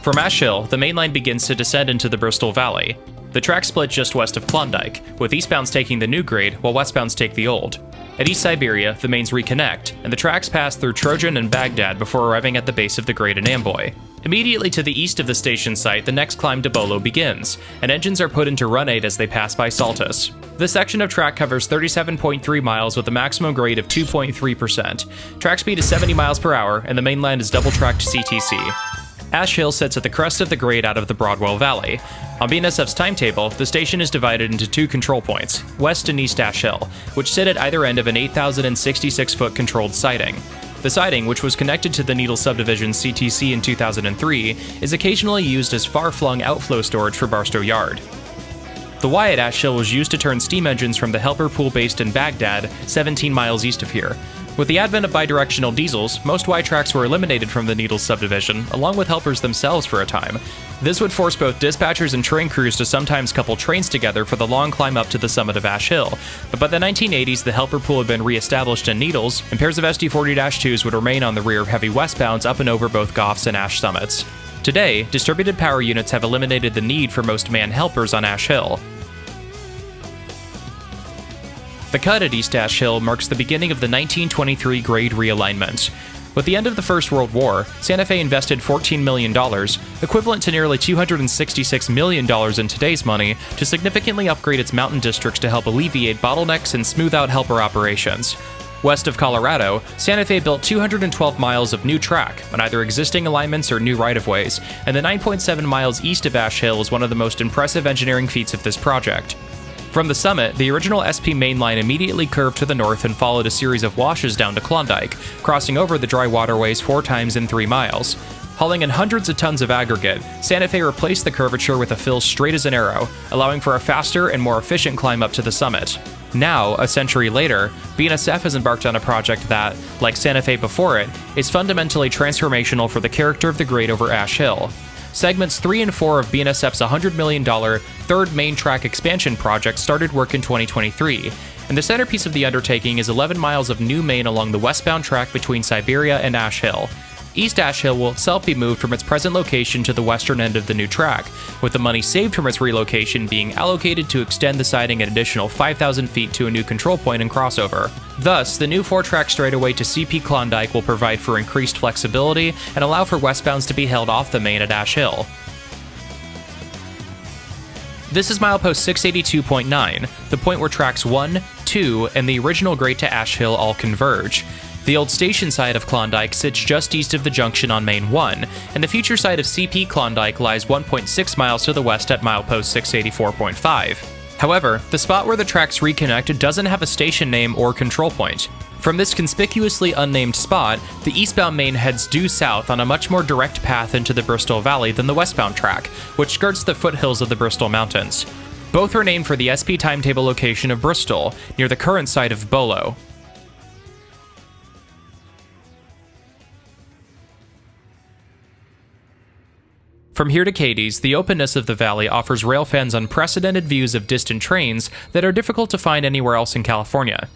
From Ash Hill, the main line begins to descend into the Bristol Valley. The track split just west of Klondike, with eastbounds taking the new grade while westbounds take the old. At East Siberia, the mains reconnect, and the tracks pass through Trojan and Bagdad before arriving at the base of the grade in Amboy. Immediately to the east of the station site, the next climb to Bolo begins, and engines are put into run 8 as they pass by Saltus. This section of track covers 37.3 miles with a maximum grade of 2.3%. Track speed is 70 miles per hour, and the mainland is double-tracked CTC. Ash Hill sits at the crest of the grade out of the Broadwell Valley. On BNSF's timetable, the station is divided into 2 control points, West and East Ash Hill, which sit at either end of an 8,066-foot controlled siding. The siding, which was connected to the Needle Subdivision CTC in 2003, is occasionally used as far-flung outflow storage for Barstow Yard. The Y at Ash Hill was used to turn steam engines from the helper pool based in Bagdad, 17 miles east of here. With the advent of bidirectional diesels, most Y tracks were eliminated from the Needles subdivision, along with helpers themselves for a time. This would force both dispatchers and train crews to sometimes couple trains together for the long climb up to the summit of Ash Hill. But by the 1980s, the helper pool had been re-established in Needles, and pairs of SD40-2s would remain on the rear of heavy westbounds up and over both Goffs and Ash summits. Today, distributed power units have eliminated the need for most manned helpers on Ash Hill. The cut at East Ash Hill marks the beginning of the 1923 grade realignment. With the end of the First World War, Santa Fe invested $14 million, equivalent to nearly $266 million in today's money, to significantly upgrade its mountain districts to help alleviate bottlenecks and smooth out helper operations. West of Colorado, Santa Fe built 212 miles of new track on either existing alignments or new right-of-ways, and the 9.7 miles east of Ash Hill is one of the most impressive engineering feats of this project. From the summit, the original SP main line immediately curved to the north and followed a series of washes down to Klondike, crossing over the dry waterways 4 times in 3 miles. Hauling in hundreds of tons of aggregate, Santa Fe replaced the curvature with a fill straight as an arrow, allowing for a faster and more efficient climb up to the summit. Now, a century later, BNSF has embarked on a project that, like Santa Fe before it, is fundamentally transformational for the character of the grade over Ash Hill. Segments 3 and 4 of BNSF's $100 million third main track expansion project started work in 2023, and the centerpiece of the undertaking is 11 miles of new main along the westbound track between Siberia and Ash Hill. East Ash Hill will itself be moved from its present location to the western end of the new track, with the money saved from its relocation being allocated to extend the siding an additional 5,000 feet to a new control point and crossover. Thus, the new 4-track straightaway to CP Klondike will provide for increased flexibility and allow for westbounds to be held off the main at Ash Hill. This is milepost 682.9, the point where tracks 1, 2, and the original grade to Ash Hill all converge. The old station side of Klondike sits just east of the junction on Main 1, and the future site of CP Klondike lies 1.6 miles to the west at milepost 684.5. However, the spot where the tracks reconnect doesn't have a station name or control point. From this conspicuously unnamed spot, the eastbound main heads due south on a much more direct path into the Bristol Valley than the westbound track, which skirts the foothills of the Bristol Mountains. Both are named for the SP timetable location of Bristol, near the current site of Bolo. From here to Kadis, the openness of the valley offers railfans unprecedented views of distant trains that are difficult to find anywhere else in California.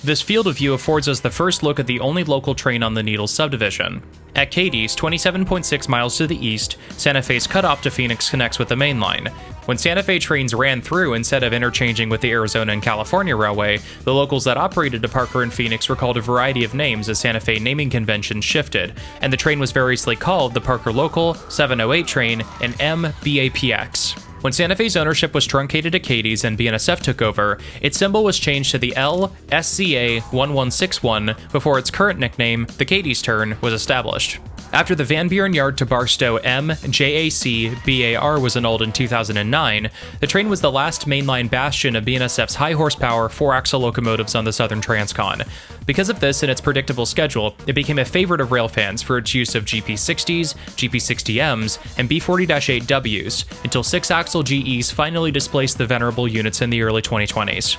This field of view affords us the first look at the only local train on the Needles subdivision. At Kadis, 27.6 miles to the east, Santa Fe's cutoff to Phoenix connects with the main line. When Santa Fe trains ran through instead of interchanging with the Arizona and California Railway, the locals that operated to Parker and Phoenix were called a variety of names as Santa Fe naming conventions shifted, and the train was variously called the Parker Local, 708 train, and MBAPX. When Santa Fe's ownership was truncated to Kadis and BNSF took over, its symbol was changed to the LSCA1161 before its current nickname, the Cadiz Turn, was established. After the Van Buren Yard to Barstow MJAC-BAR was annulled in 2009, the train was the last mainline bastion of BNSF's high-horsepower 4-axle locomotives on the Southern Transcon. Because of this and its predictable schedule, it became a favorite of railfans for its use of GP60s, GP60Ms, and B40-8Ws, until 6-axle GEs finally displaced the venerable units in the early 2020s.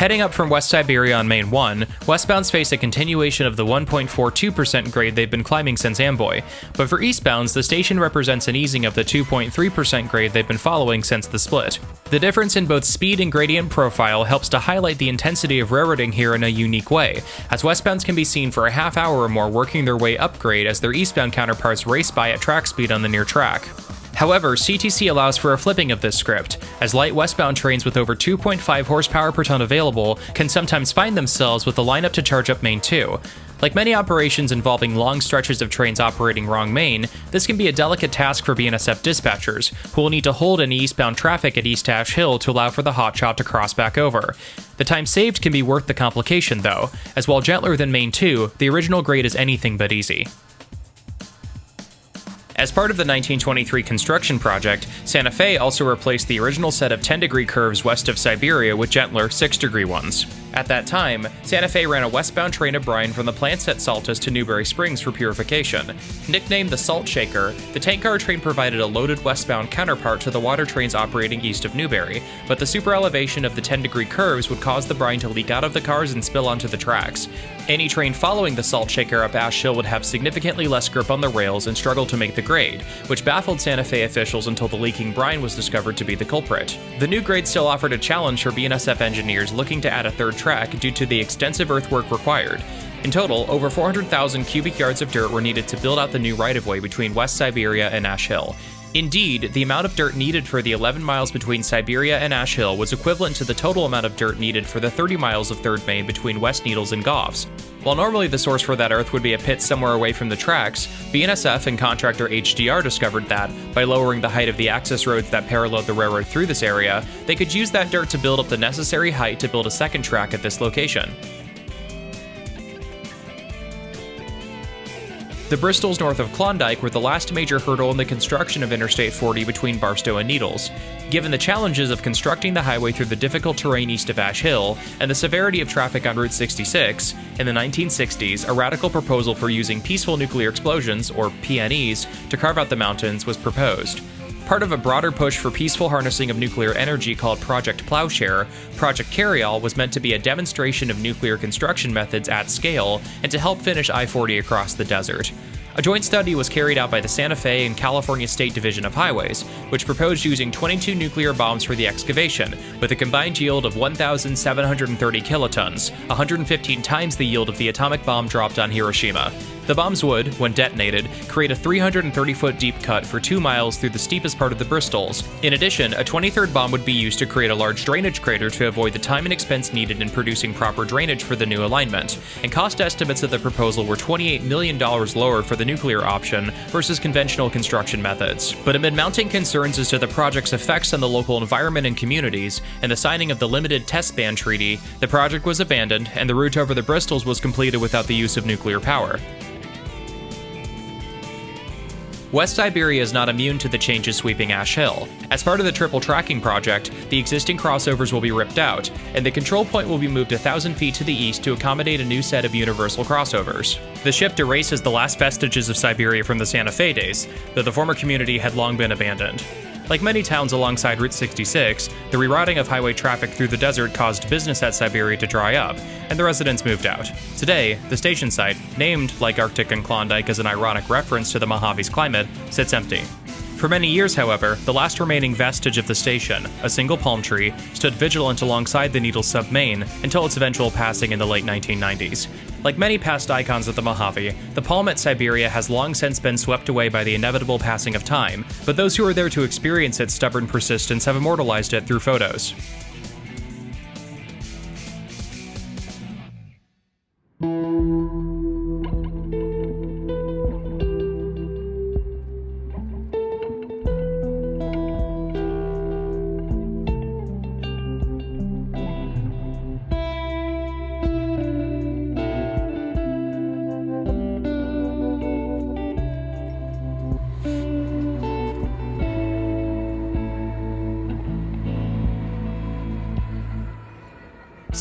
Heading up from West Siberia on Main 1, westbounds face a continuation of the 1.42% grade they've been climbing since Amboy, but for eastbounds, the station represents an easing of the 2.3% grade they've been following since the split. The difference in both speed and gradient profile helps to highlight the intensity of railroading here in a unique way, as westbounds can be seen for a half hour or more working their way upgrade as their eastbound counterparts race by at track speed on the near track. However, CTC allows for a flipping of this script, as light westbound trains with over 2.5 horsepower per ton available can sometimes find themselves with a lineup to charge up Main 2. Like many operations involving long stretches of trains operating wrong main, this can be a delicate task for BNSF dispatchers, who will need to hold any eastbound traffic at East Ash Hill to allow for the hotshot to cross back over. The time saved can be worth the complication though, as while gentler than Main 2, the original grade is anything but easy. As part of the 1923 construction project, Santa Fe also replaced the original set of 10-degree curves west of Siberia with gentler 6-degree ones. At that time, Santa Fe ran a westbound train of brine from the plants at Saltus to Newberry Springs for purification. Nicknamed the Salt Shaker, the tank car train provided a loaded westbound counterpart to the water trains operating east of Newberry, but the super elevation of the 10-degree curves would cause the brine to leak out of the cars and spill onto the tracks. Any train following the Salt Shaker up Ash Hill would have significantly less grip on the rails and struggle to make the grade, which baffled Santa Fe officials until the leaking brine was discovered to be the culprit. The new grade still offered a challenge for BNSF engineers looking to add a third track due to the extensive earthwork required. In total, over 400,000 cubic yards of dirt were needed to build out the new right-of-way between West Siberia and Ash Hill. Indeed, the amount of dirt needed for the 11 miles between Siberia and Ash Hill was equivalent to the total amount of dirt needed for the 30 miles of third main between West Needles and Goffs. While normally the source for that earth would be a pit somewhere away from the tracks, BNSF and contractor HDR discovered that, by lowering the height of the access roads that paralleled the railroad through this area, they could use that dirt to build up the necessary height to build a second track at this location. The Bristols north of Klondike were the last major hurdle in the construction of Interstate 40 between Barstow and Needles. Given the challenges of constructing the highway through the difficult terrain east of Ash Hill, and the severity of traffic on Route 66, in the 1960s, a radical proposal for using peaceful nuclear explosions, or PNEs, to carve out the mountains was proposed. Part of a broader push for peaceful harnessing of nuclear energy called Project Plowshare, Project Carryall was meant to be a demonstration of nuclear construction methods at scale and to help finish I-40 across the desert. A joint study was carried out by the Santa Fe and California State Division of Highways, which proposed using 22 nuclear bombs for the excavation, with a combined yield of 1,730 kilotons, 115 times the yield of the atomic bomb dropped on Hiroshima. The bombs would, when detonated, create a 330-foot deep cut for 2 miles through the steepest part of the Bristols. In addition, a 23rd bomb would be used to create a large drainage crater to avoid the time and expense needed in producing proper drainage for the new alignment, and cost estimates of the proposal were $28 million lower for the nuclear option versus conventional construction methods. But amid mounting concerns as to the project's effects on the local environment and communities, and the signing of the Limited Test Ban Treaty, the project was abandoned, and the route over the Bristols was completed without the use of nuclear power. West Siberia is not immune to the changes sweeping Ash Hill. As part of the triple tracking project, the existing crossovers will be ripped out, and the control point will be moved 1,000 feet to the east to accommodate a new set of universal crossovers. The shift erases the last vestiges of Siberia from the Santa Fe days, though the former community had long been abandoned. Like many towns alongside Route 66, the rerouting of highway traffic through the desert caused business at Siberia to dry up, and the residents moved out. Today, the station site, named like Arctic and Klondike as an ironic reference to the Mojave's climate, sits empty. For many years, however, the last remaining vestige of the station, a single palm tree, stood vigilant alongside the Needles sub-main until its eventual passing in the late 1990s. Like many past icons of the Mojave, the palm at Siberia has long since been swept away by the inevitable passing of time, but those who are there to experience its stubborn persistence have immortalized it through photos.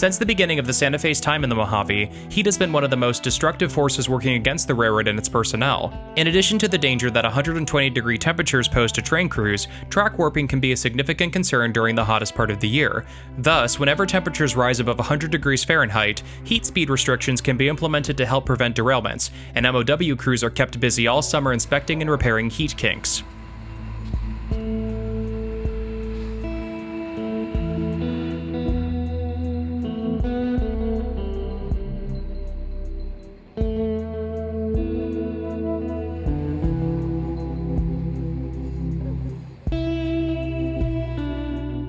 Since the beginning of the Santa Fe's time in the Mojave, heat has been one of the most destructive forces working against the railroad and its personnel. In addition to the danger that 120-degree temperatures pose to train crews, track warping can be a significant concern during the hottest part of the year. Thus, whenever temperatures rise above 100 degrees Fahrenheit, heat speed restrictions can be implemented to help prevent derailments, and MOW crews are kept busy all summer inspecting and repairing heat kinks.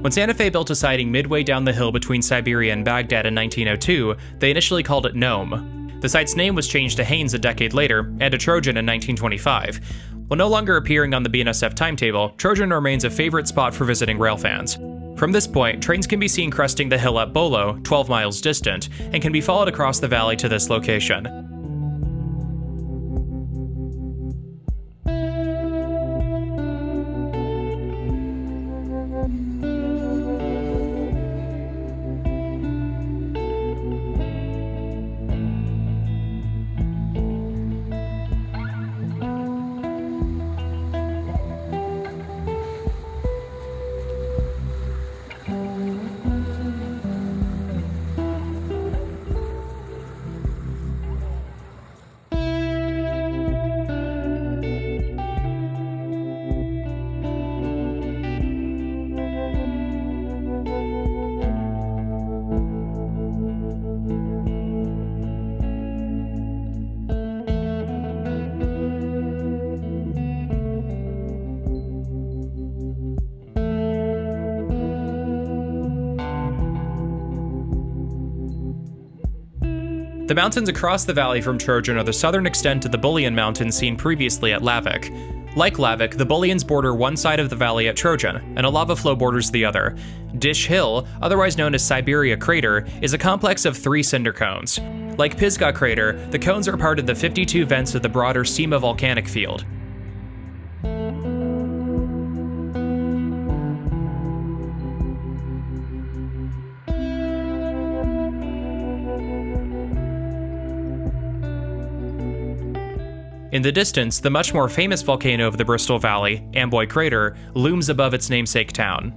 When Santa Fe built a siding midway down the hill between Siberia and Bagdad in 1902, they initially called it Nome. The site's name was changed to Haines a decade later, and to Trojan in 1925. While no longer appearing on the BNSF timetable, Trojan remains a favorite spot for visiting railfans. From this point, trains can be seen cresting the hill at Bolo, 12 miles distant, and can be followed across the valley to this location. The mountains across the valley from Trojan are the southern extent of the Bullion Mountains seen previously at Lavik. Like Lavik, the Bullions border one side of the valley at Trojan, and a lava flow borders the other. Dish Hill, otherwise known as Siberia Crater, is a complex of 3 cinder cones. Like Pisgah Crater, the cones are part of the 52 vents of the broader Sima volcanic field. In the distance, the much more famous volcano of the Bristol Valley, Amboy Crater, looms above its namesake town.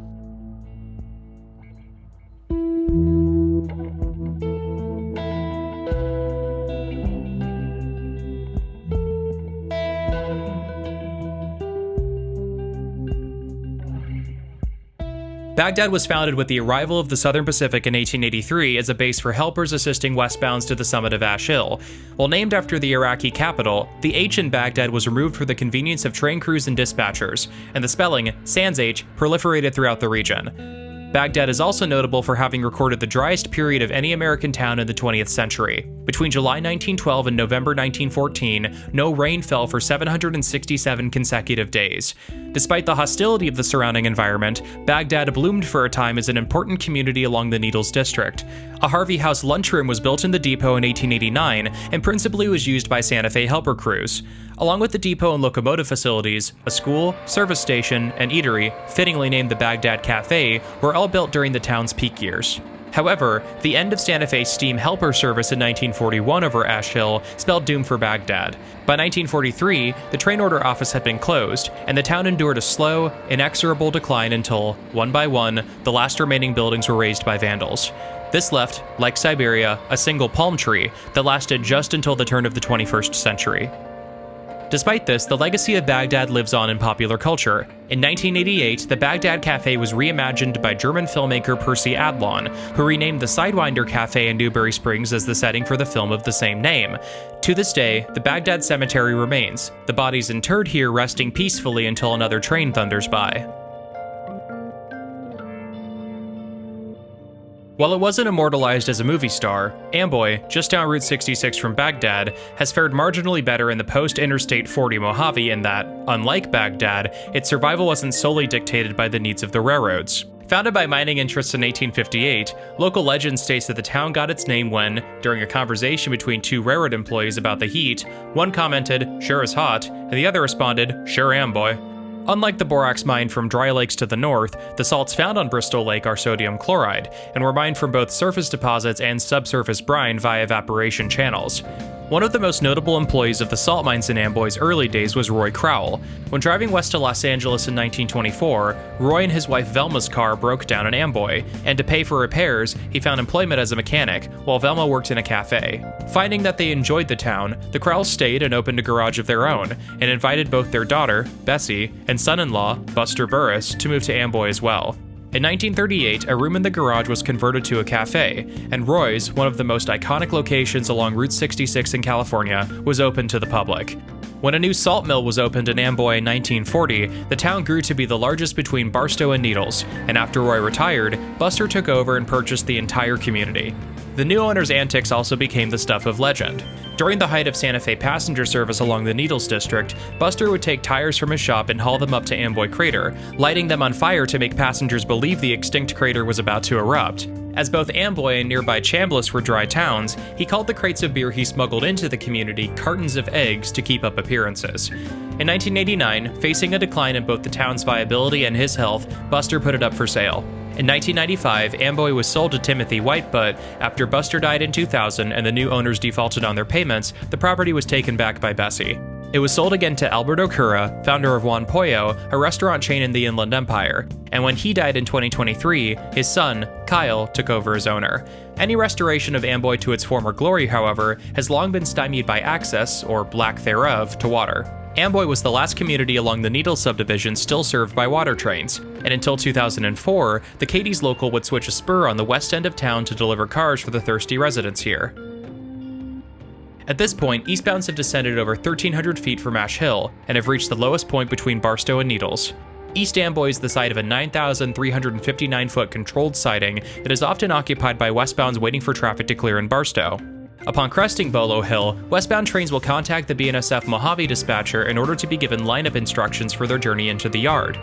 Baghdad was founded with the arrival of the Southern Pacific in 1883 as a base for helpers assisting westbounds to the summit of Ash Hill. While named after the Iraqi capital, the H in Baghdad was removed for the convenience of train crews and dispatchers, and the spelling, sans H, proliferated throughout the region. Baghdad is also notable for having recorded the driest period of any American town in the 20th century. Between July 1912 and November 1914, no rain fell for 767 consecutive days. Despite the hostility of the surrounding environment, Baghdad bloomed for a time as an important community along the Needles district. A Harvey House lunchroom was built in the depot in 1889 and principally was used by Santa Fe helper crews. Along with the depot and locomotive facilities, a school, service station, and eatery, fittingly named the Baghdad Cafe, were all built during the town's peak years. However, the end of Santa Fe's steam helper service in 1941 over Ash Hill spelled doom for Baghdad. By 1943, the train order office had been closed, and the town endured a slow, inexorable decline until, one by one, the last remaining buildings were razed by vandals. This left, like Siberia, a single palm tree that lasted just until the turn of the 21st century. Despite this, the legacy of Baghdad lives on in popular culture. In 1988, the Baghdad Cafe was reimagined by German filmmaker Percy Adlon, who renamed the Sidewinder Cafe in Newberry Springs as the setting for the film of the same name. To this day, the Baghdad Cemetery remains, the bodies interred here resting peacefully until another train thunders by. While it wasn't immortalized as a movie star, Amboy, just down Route 66 from Baghdad, has fared marginally better in the post-Interstate 40 Mojave in that, unlike Baghdad, its survival wasn't solely dictated by the needs of the railroads. Founded by mining interests in 1858, local legend states that the town got its name when, during a conversation between 2 railroad employees about the heat, one commented, "Sure is hot," and the other responded, "Sure am, boy." Unlike the borax mined from dry lakes to the north, the salts found on Bristol Lake are sodium chloride, and were mined from both surface deposits and subsurface brine via evaporation channels. One of the most notable employees of the salt mines in Amboy's early days was Roy Crowell. When driving west to Los Angeles in 1924, Roy and his wife Velma's car broke down in Amboy, and to pay for repairs, he found employment as a mechanic, while Velma worked in a cafe. Finding that they enjoyed the town, the Crowells stayed and opened a garage of their own, and invited both their daughter, Bessie, and son-in-law, Buster Burris, to move to Amboy as well. In 1938, a room in the garage was converted to a cafe, and Roy's, one of the most iconic locations along Route 66 in California, was open to the public. When a new salt mill was opened in Amboy in 1940, the town grew to be the largest between Barstow and Needles, and after Roy retired, Buster took over and purchased the entire community. The new owner's antics also became the stuff of legend. During the height of Santa Fe passenger service along the Needles district, Buster would take tires from his shop and haul them up to Amboy Crater, lighting them on fire to make passengers believe the extinct crater was about to erupt. As both Amboy and nearby Chambliss were dry towns, he called the crates of beer he smuggled into the community cartons of eggs to keep up appearances. In 1989, facing a decline in both the town's viability and his health, Buster put it up for sale. In 1995, Amboy was sold to Timothy White, but after Buster died in 2000 and the new owners defaulted on their payments, the property was taken back by Bessie. It was sold again to Alberto Cura, founder of Juan Pollo, a restaurant chain in the Inland Empire, and when he died in 2023, his son, Kyle, took over as owner. Any restoration of Amboy to its former glory, however, has long been stymied by access, or lack thereof, to water. Amboy was the last community along the Needles subdivision still served by water trains, and until 2004, the Kadis local would switch a spur on the west end of town to deliver cars for the thirsty residents here. At this point, eastbounds have descended over 1,300 feet from Ash Hill, and have reached the lowest point between Barstow and Needles. East Amboy is the site of a 9,359-foot controlled siding that is often occupied by westbounds waiting for traffic to clear in Barstow. Upon cresting Bolo Hill, westbound trains will contact the BNSF Mojave dispatcher in order to be given lineup instructions for their journey into the yard.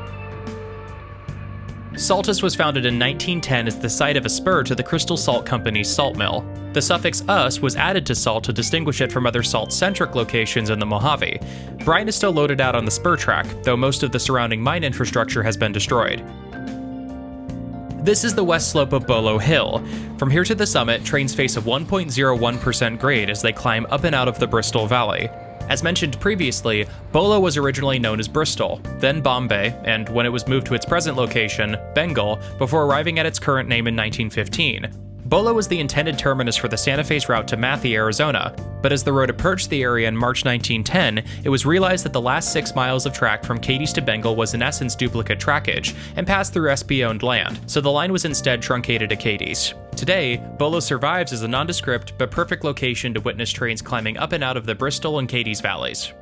Saltus was founded in 1910 as the site of a spur to the Crystal Salt Company's salt mill. The suffix "us" was added to salt to distinguish it from other salt-centric locations in the Mojave. Brine is still loaded out on the spur track, though most of the surrounding mine infrastructure has been destroyed. This is the west slope of Bolo Hill. From here to the summit, trains face a 1.01% grade as they climb up and out of the Bristol Valley. As mentioned previously, Bolo was originally known as Bristol, then Bombay, and when it was moved to its present location, Bengal, before arriving at its current name in 1915. Bolo was the intended terminus for the Santa Fe's route to Matthey, Arizona, but as the road approached the area in March 1910, it was realized that the last 6 miles of track from Cadiz to Bengal was in essence duplicate trackage, and passed through SP-owned land, so the line was instead truncated to Cadiz. Today, Bolo survives as a nondescript but perfect location to witness trains climbing up and out of the Bristol and Cadiz valleys.